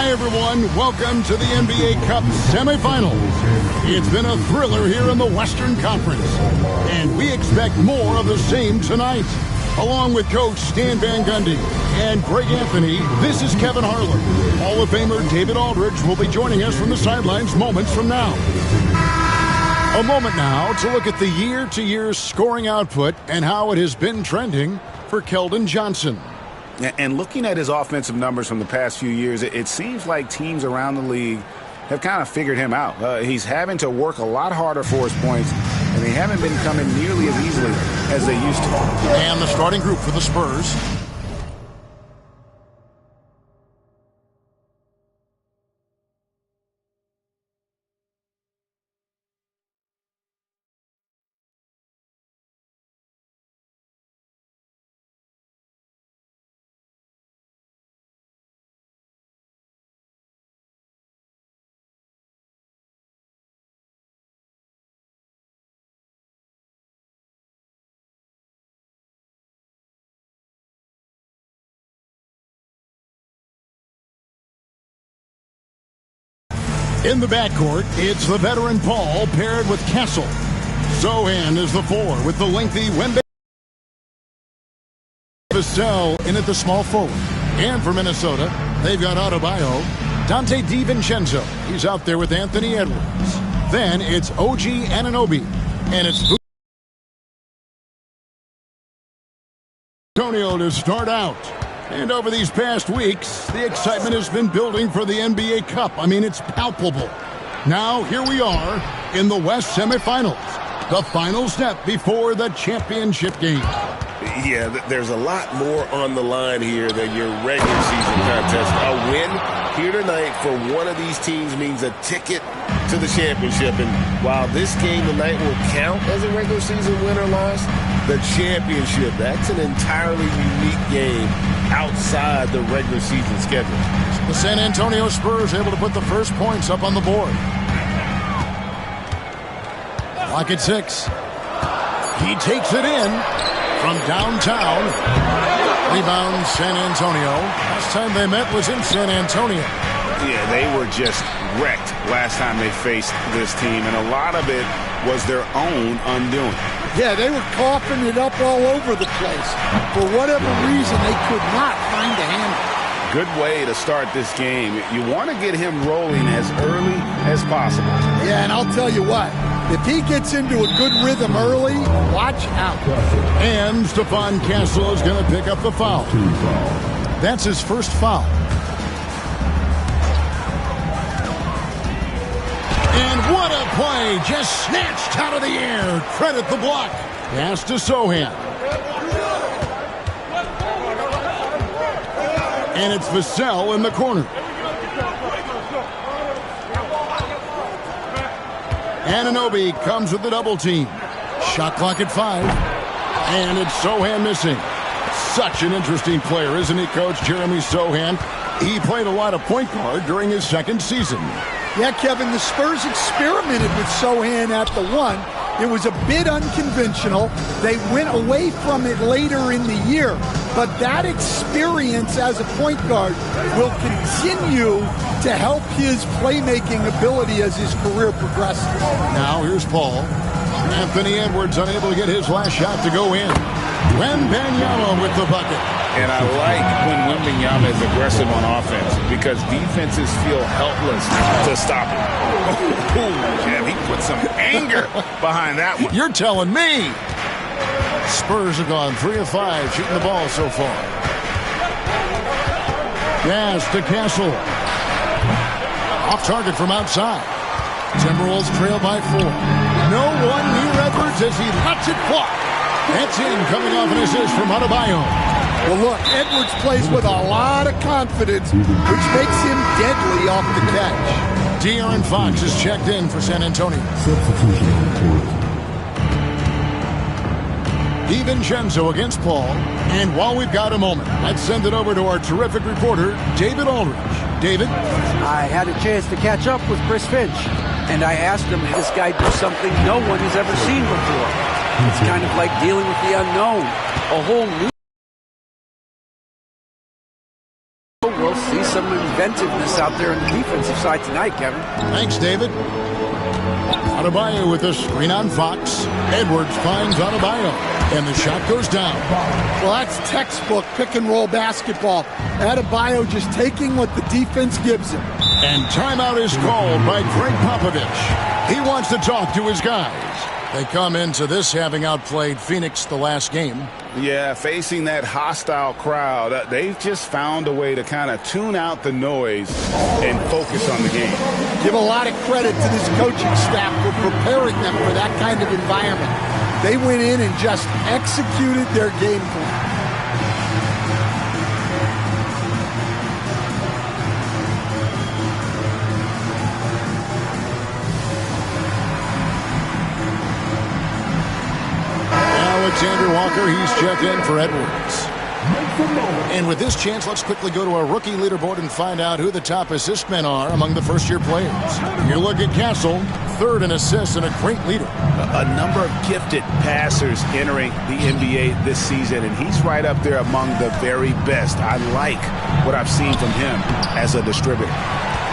Hi, everyone. Welcome to the NBA Cup semifinals. It's been a thriller here in the Western Conference, and we expect more of the same tonight. Along with Coach Stan Van Gundy and Greg Anthony, this is Kevin Harlan. Hall of Famer David Aldridge will be joining us from the sidelines moments from now. A moment now to look at the year-to-year scoring output and how it has been trending for Keldon Johnson. And looking at his offensive numbers from the past few years, it seems like teams around the league have kind of figured him out. He's having to work a lot harder for his points, and they haven't been coming nearly as easily as they used to. And the starting group for the Spurs. In the backcourt, it's the veteran Paul paired with Castle. Sohan is the 4 with the lengthy Wemby. Vassell in at the small forward. And for Minnesota, they've got Adebayo, Dante DiVincenzo. He's out there with Anthony Edwards. Then it's OG Anunoby. And it's Antonio to start out. And over these past weeks, the excitement has been building for the NBA Cup. I mean, it's palpable. Now, here we are in the West semifinals. The final step before the championship game. Yeah, there's a lot more on the line here than your regular season contest. A win here tonight for one of these teams means a ticket to the championship. And while this game tonight will count as a regular season win or loss, the championship, that's an entirely unique game outside the regular season schedule. The San Antonio Spurs able to put the first points up on the board. Clock at 6. He takes it in from downtown. Rebound San Antonio. Last time they met was in San Antonio. Yeah, they were just wrecked last time they faced this team, and a lot of it was their own undoing. Yeah, they were coughing it up all over the place. For whatever reason, they could not find a handle. Good way to start this game. You want to get him rolling as early as possible. Yeah, and I'll tell you what, if he gets into a good rhythm early, watch out. And Stephon Castle is going to pick up the foul. That's his first foul. And what a play, just snatched out of the air. Credit the block. Pass to Sohan. And it's Vassell in the corner. Anunoby comes with the double team. Shot clock at 5. And it's Sohan missing. Such an interesting player, isn't he, Coach Jeremy Sohan? He played a lot of point guard during his second season. Yeah, Kevin, the Spurs experimented with Sohan at the 1. It was a bit unconventional. They went away from it later in the year. But that experience as a point guard will continue to help his playmaking ability as his career progresses. Now here's Paul. Anthony Edwards unable to get his last shot to go in. Wembanyama with the bucket. And I like when Wembanyama is aggressive on offense because defenses feel helpless to stop him. Jim, he put some anger behind that one. You're telling me. Spurs have gone 3 of 5 shooting the ball so far. Pass to Castle. Off target from outside. Timberwolves trail by 4. No one near Edwards as he lets it fly. That's in, coming off an assist from Adebayo. Well, look, Edwards plays with a lot of confidence, which makes him deadly off the catch. De'Aaron Fox is checked in for San Antonio. DiVincenzo against Paul. And while we've got a moment, let's send it over to our terrific reporter, David Aldridge. David? I had a chance to catch up with Chris Finch, and I asked him, this guy do something no one has ever seen before. It's kind of like dealing with the unknown. A whole new... We'll see some inventiveness out there on the defensive side tonight, Kevin. Thanks, David. Adebayo with a screen on Fox. Edwards finds Adebayo, and the shot goes down. Well, that's textbook pick-and-roll basketball. Adebayo just taking what the defense gives him. And timeout is called by Greg Popovich. He wants to talk to his guys. They come into this having outplayed Phoenix the last game. Yeah, facing that hostile crowd, they've just found a way to kind of tune out the noise and focus on the game. Give a lot of credit to this coaching staff for preparing them for that kind of environment. They went in and just executed their game plan. Alexander Walker, he's checked in for Edwards. And with this chance, let's quickly go to our rookie leaderboard and find out who the top assist men are among the first-year players. You look at Castle, third in assists and a great leader. A number of gifted passers entering the NBA this season, and he's right up there among the very best. I like what I've seen from him as a distributor.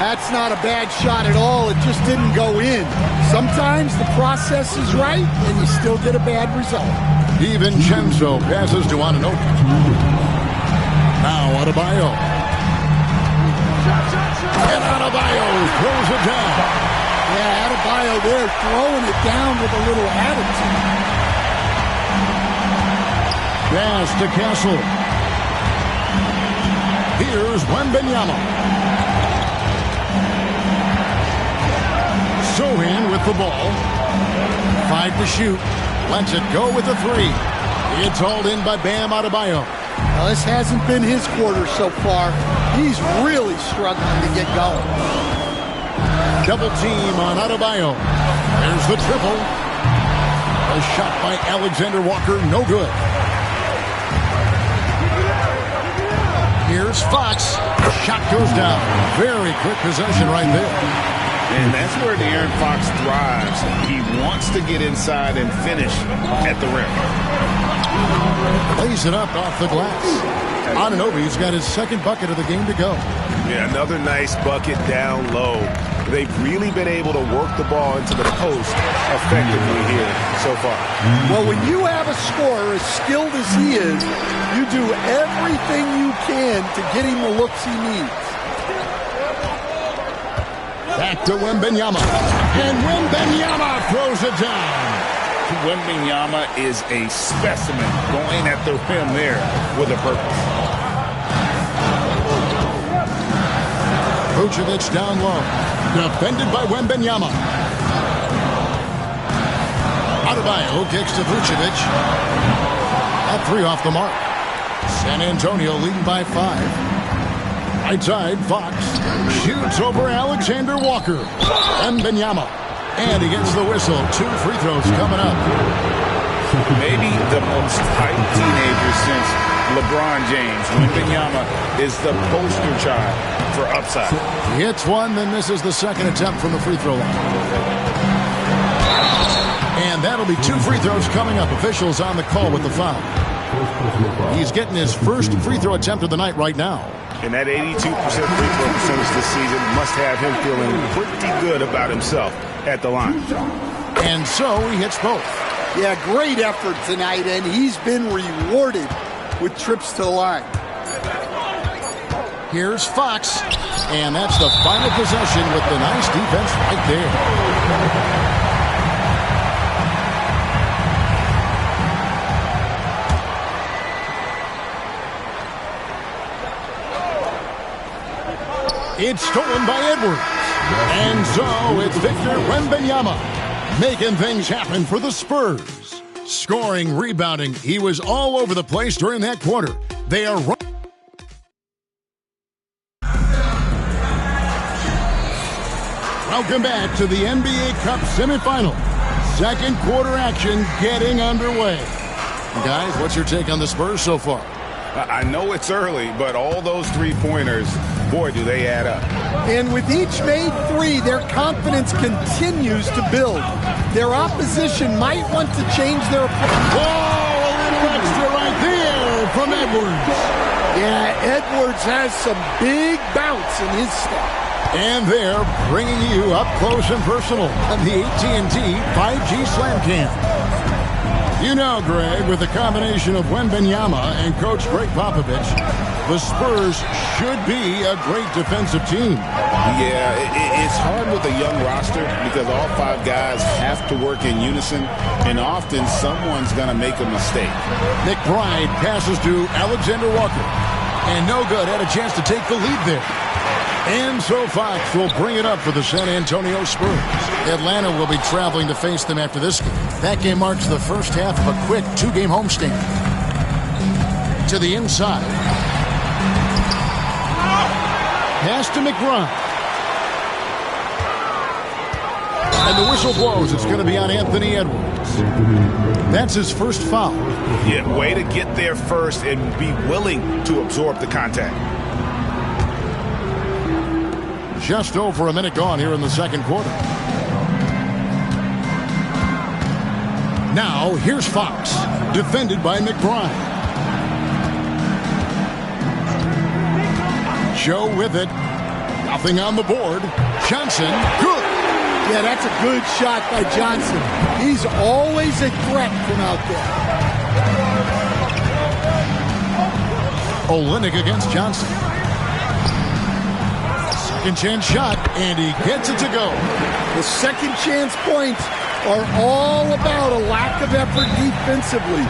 That's not a bad shot at all. It just didn't go in. Sometimes the process is right, and you still get a bad result. DiVincenzo passes to Anunoby. Now Adebayo. And Adebayo throws it down. Yeah, Adebayo there throwing it down with a little attitude. Pass to Castle. Here's Wembanyama. Sohan with the ball. 5 to shoot. Lets it go with a 3. It's hauled in by Bam Adebayo. Well, this hasn't been his quarter so far. He's really struggling to get going. Double team on Adebayo. There's the triple. A shot by Alexander Walker, no good. Here's Fox. Shot goes down. Very quick possession right there. And that's where De'Aaron Fox thrives. He wants to get inside and finish at the rim. Lays it up off the glass. Anunoby's got his second bucket of the game to go. Yeah, another nice bucket down low. They've really been able to work the ball into the post effectively here so far. Well, when you have a scorer as skilled as he is, you do everything you can to get him the looks he needs. Back to Wembanyama. And Wembanyama throws it down. Wembanyama is a specimen going at the rim there with a purpose. Vucevic down low. Defended by Wembanyama. Adebayo kicks to Vucevic. That 3 off the mark. San Antonio leading by 5. Right side, Fox shoots over Alexander Walker. Wembanyama. And he gets the whistle. 2 free throws coming up. Maybe the most hyped teenager since LeBron James. Wembanyama is the poster child for upside. He hits one, then misses the second attempt from the free throw line. And that'll be 2 free throws coming up. Officials on the call with the foul. He's getting his first free throw attempt of the night right now. And that 82% free throw percentage this season must have him feeling pretty good about himself at the line. And so he hits both. Yeah, great effort tonight, and he's been rewarded with trips to the line. Here's Fox, and that's the final possession with the nice defense right there. It's stolen by Edwards. And so it's Victor Wembanyama making things happen for the Spurs. Scoring, rebounding, he was all over the place during that quarter. They are Welcome back to the NBA Cup semifinal. Second quarter action getting underway. Guys, what's your take on the Spurs so far? I know it's early, but all those three-pointers, boy, do they add up. And with each made 3, their confidence continues to build. Their opposition might want to change their approach. Whoa, a little extra right there. from Edwards. Yeah, Edwards has some big bounce in his step. And they're bringing you up close and personal on the AT&T 5G Slam Cam. You know, Greg, with the combination of Wembanyama and Coach Greg Popovich, the Spurs should be a great defensive team. Yeah, it's hard with a young roster because all 5 guys have to work in unison, and often someone's going to make a mistake. McBride passes to Alexander Walker. And no good, had a chance to take the lead there. And so Fox will bring it up for the San Antonio Spurs. Atlanta will be traveling to face them after this game. That game marks the first half of a quick 2-game homestand. To the inside. Pass to McBride. And the whistle blows. It's going to be on Anthony Edwards. That's his first foul. Yeah, way to get there first and be willing to absorb the contact. Just over a minute gone here in the second quarter. Now, here's Fox, defended by McBride. Joe with it. Nothing on the board. Johnson, good. Yeah, that's a good shot by Johnson. He's always a threat from out there. Olynyk against Johnson. Second chance shot, and he gets it to go. The second chance points are all about a lack of effort defensively.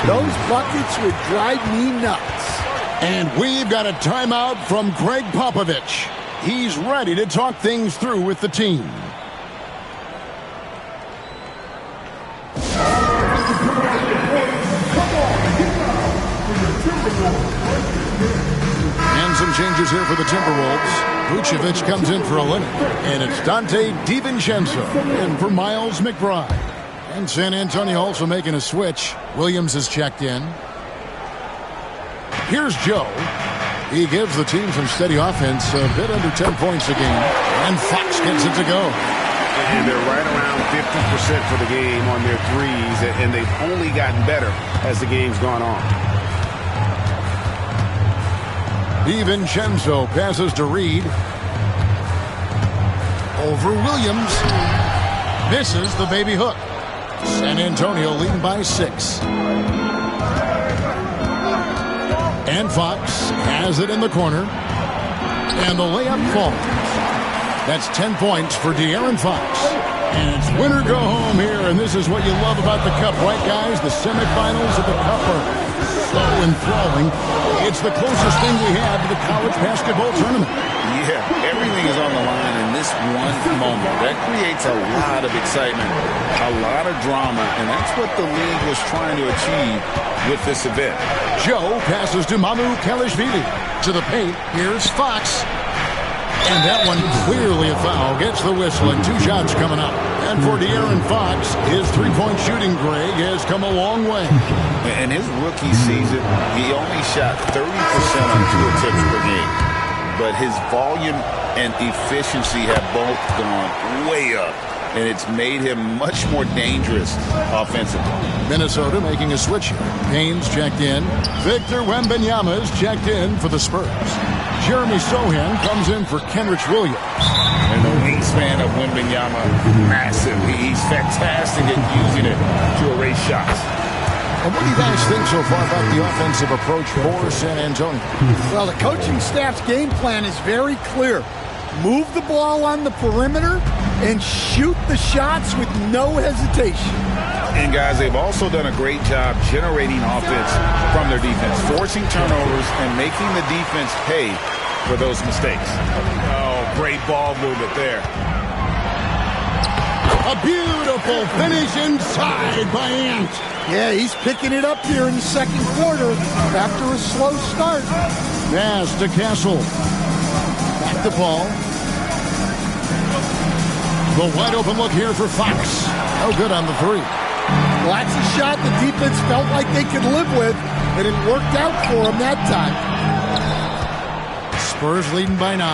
Those buckets would drive me nuts. And we've got a timeout from Greg Popovich. He's ready to talk things through with the team. And some changes here for the Timberwolves. Vucevic comes in for Olynyk. And it's Dante DiVincenzo in for Miles McBride. And San Antonio also making a switch. Williams is checked in. Here's Joe. He gives the team some steady offense, a bit under 10 points a game. And Fox gets it to go. And they're right around 50% for the game on their threes, and they've only gotten better as the game's gone on. DiVincenzo passes to Reed. Over Williams. Misses the baby hook. San Antonio leading by 6. And Fox has it in the corner. And the layup falls. That's 10 points for De'Aaron Fox. And it's win or go home here, and this is what you love about the Cup, right, guys? The semifinals of the Cup are so enthralling. It's the closest thing we have to the college basketball tournament. Yeah, everything is on the line in this one moment. That creates a lot of excitement, a lot of drama, and that's what the league was trying to achieve with this event. Joe passes to Mamu Kalishvili. To the paint, here's Fox. And that one clearly a foul. Gets the whistle, and 2 shots coming up. And for De'Aaron Fox, his three-point shooting, Greg, has come a long way. In his rookie season, he only shot 30% on 2 attempts per game. But his volume and efficiency have both gone way up. And it's made him much more dangerous offensively. Minnesota making a switch here. Payne's checked in. Victor Wembanyama is checked in for the Spurs. Jeremy Sohan comes in for Kenrich Williams. And the wingspan of Wembanyama, massive. He's fantastic at using it to erase shots. And what do you guys think so far about the offensive approach for San Antonio? Well, the coaching staff's game plan is very clear. Move the ball on the perimeter and shoot the shots with no hesitation. And, guys, they've also done a great job generating offense from their defense, forcing turnovers and making the defense pay for those mistakes. Oh, great ball movement there. A beautiful finish inside by Ant. Yeah, he's picking it up here in the second quarter after a slow start. Pass to Castle. Back to Paul. The wide open look here for Fox. No good on the 3. Well, that's a shot the defense felt like they could live with, and it worked out for them that time. Spurs leading by 9.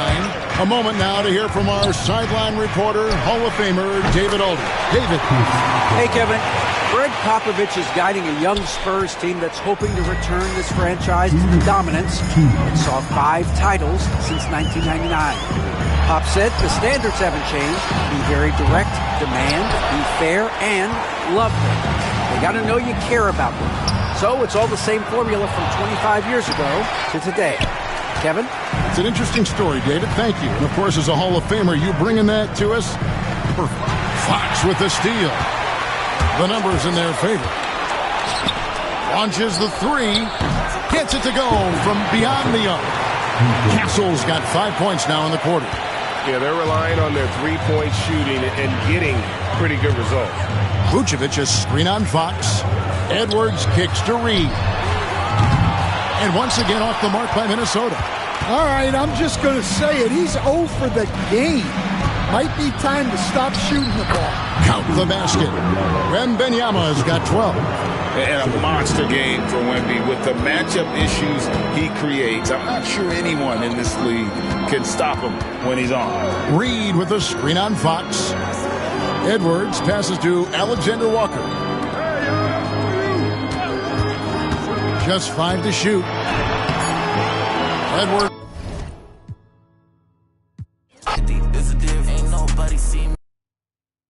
A moment now to hear from our sideline reporter, Hall of Famer David Alden. David. Hey, Kevin. Greg Greg Popovich is guiding a young Spurs team that's hoping to return this franchise to dominance. It saw 5 titles since 1999. Pop said the standards haven't changed. Be very direct, demand, be fair, and love them. They got to know you care about them. So it's all the same formula from 25 years ago to today. Kevin? It's an interesting story, David. Thank you. And, of course, as a Hall of Famer, you bringing that to us? Perfect. Fox with the steal. The numbers in their favor. Launches the 3. Gets it to go from beyond the arc. Castle's got 5 points now in the quarter. Yeah, they're relying on their three-point shooting and getting pretty good results. Vucevic is screen on Fox. Edwards kicks to Reed. And once again off the mark by Minnesota. All right, I'm just going to say it. He's 0 for the game. Might be time to stop shooting the ball. Count the basket. Wembanyama has got 12. And a monster game for Wemby with the matchup issues he creates. I'm not sure anyone in this league can stop him when he's on. Reed with a screen on Fox. Edwards passes to Alexander Walker. Just 5 to shoot. Edwards.